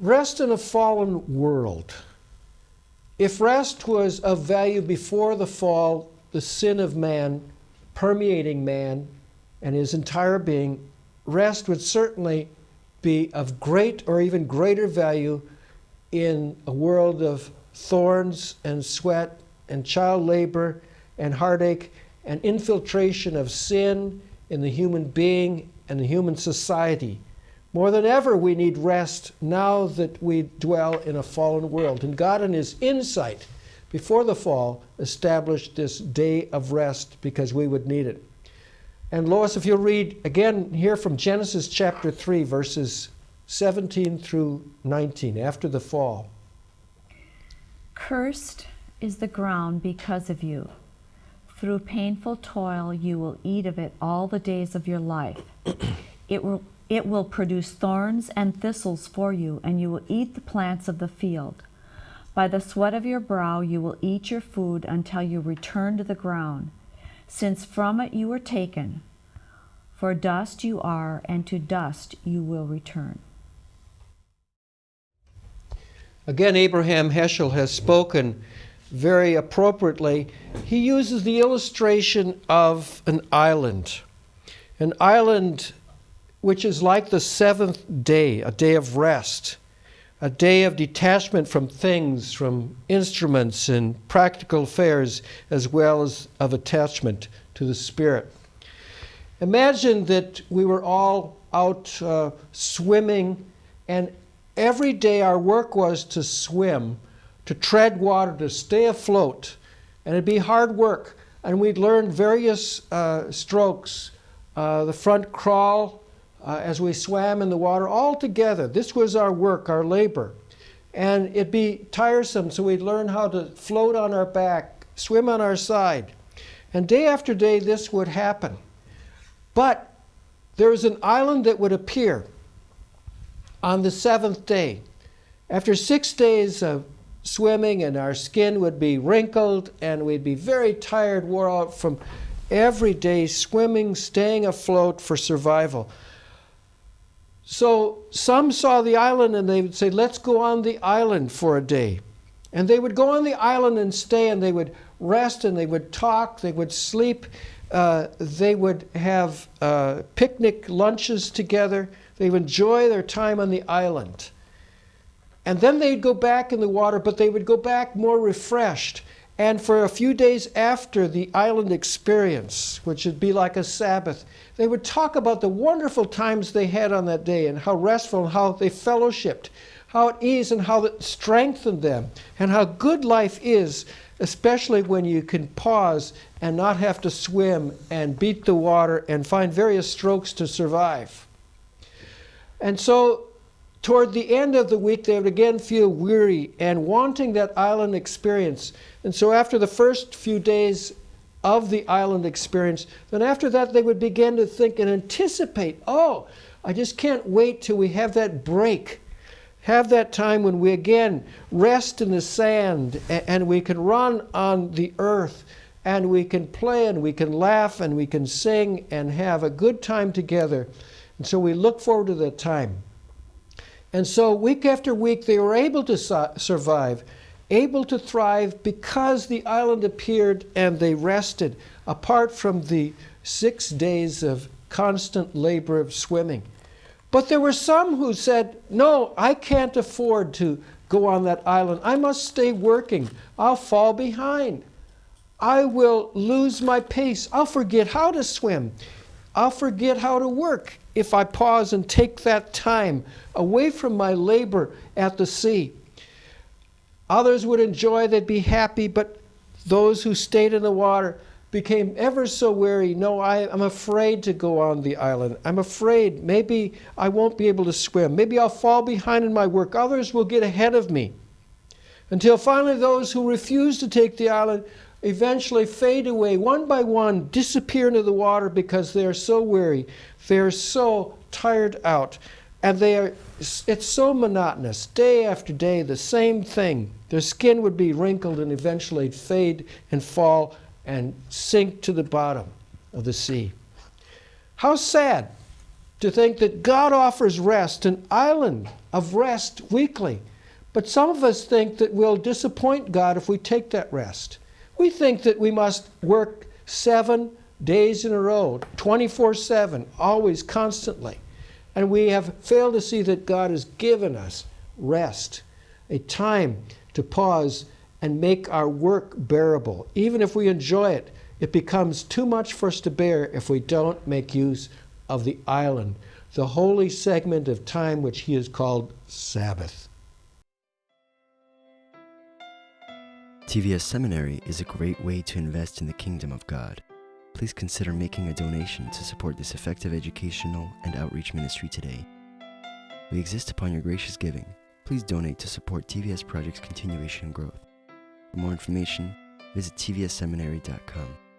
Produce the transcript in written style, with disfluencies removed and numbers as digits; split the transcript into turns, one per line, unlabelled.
Rest in a fallen world. If rest was of value before the fall, the sin of man permeating man and his entire being, rest would certainly be of great or even greater value in a world of thorns and sweat and child labor and heartache and infiltration of sin in the human being and the human society. More than ever, we need rest now that we dwell in a fallen world. And God, in His insight, before the fall, established this day of rest because we would need it. And Lois, if you'll read again here from Genesis chapter 3, verses 17 through 19, after the fall.
Cursed is the ground because of you. Through painful toil you will eat of it all the days of your life. It will produce thorns and thistles for you, and you will eat the plants of the field. By the sweat of your brow you will eat your food until you return to the ground, since from it you were taken. For dust you are, and to dust you will return.
Again, Abraham Heschel has spoken very appropriately. He uses the illustration of an island which is like the seventh day, a day of rest, a day of detachment from things, from instruments and practical affairs, as well as of attachment to the Spirit. Imagine that we were all out swimming, and every day our work was to swim, to tread water, to stay afloat. And it'd be hard work. And we'd learn various strokes, the front crawl, as we swam in the water, all together. This was our work, our labor. And it'd be tiresome, so we'd learn how to float on our back, swim on our side. And day after day, this would happen. But there was an island that would appear on the seventh day. After 6 days of swimming, and our skin would be wrinkled, and we'd be very tired, wore out from every day swimming, staying afloat for survival. So some saw the island and they would say, let's go on the island for a day. And they would go on the island and stay, and they would rest, and they would talk, they would sleep, they would have picnic lunches together. They would enjoy their time on the island. And then they'd go back in the water, but they would go back more refreshed. And for a few days after the island experience, which would be like a Sabbath, they would talk about the wonderful times they had on that day and how restful and how they fellowshipped, how it eased and how it strengthened them, and how good life is, especially when you can pause and not have to swim and beat the water and find various strokes to survive. And so toward the end of the week, they would again feel weary and wanting that island experience. And so after the first few days of the island experience, then after that they would begin to think and anticipate, oh, I just can't wait till we have that break. Have that time when we again rest in the sand and we can run on the earth and we can play and we can laugh and we can sing and have a good time together. And so we look forward to that time. And so week after week, they were able to survive, able to thrive because the island appeared and they rested, apart from the 6 days of constant labor of swimming. But there were some who said, no, I can't afford to go on that island. I must stay working. I'll fall behind. I will lose my pace. I'll forget how to swim. I'll forget how to work if I pause and take that time away from my labor at the sea. Others would enjoy, they'd be happy, but those who stayed in the water became ever so weary. No, I'm afraid to go on the island. I'm afraid maybe I won't be able to swim. Maybe I'll fall behind in my work. Others will get ahead of me. Until finally those who refuse to take the island eventually fade away one by one, disappear into the water because they are so weary. They are so tired out. And it's so monotonous. Day after day, the same thing. Their skin would be wrinkled and eventually fade and fall and sink to the bottom of the sea. How sad to think that God offers rest, an island of rest weekly. But some of us think that we'll disappoint God if we take that rest. We think that we must work 7 days in a row, 24/7, always, constantly. And we have failed to see that God has given us rest, a time to pause and make our work bearable. Even if we enjoy it, it becomes too much for us to bear if we don't make use of the island, the holy segment of time which he has called Sabbath.
TVS Seminary is a great way to invest in the kingdom of God. Please consider making a donation to support this effective educational and outreach ministry today. We exist upon your gracious giving. Please donate to support TVS Project's continuation and growth. For more information, visit tvsseminary.com.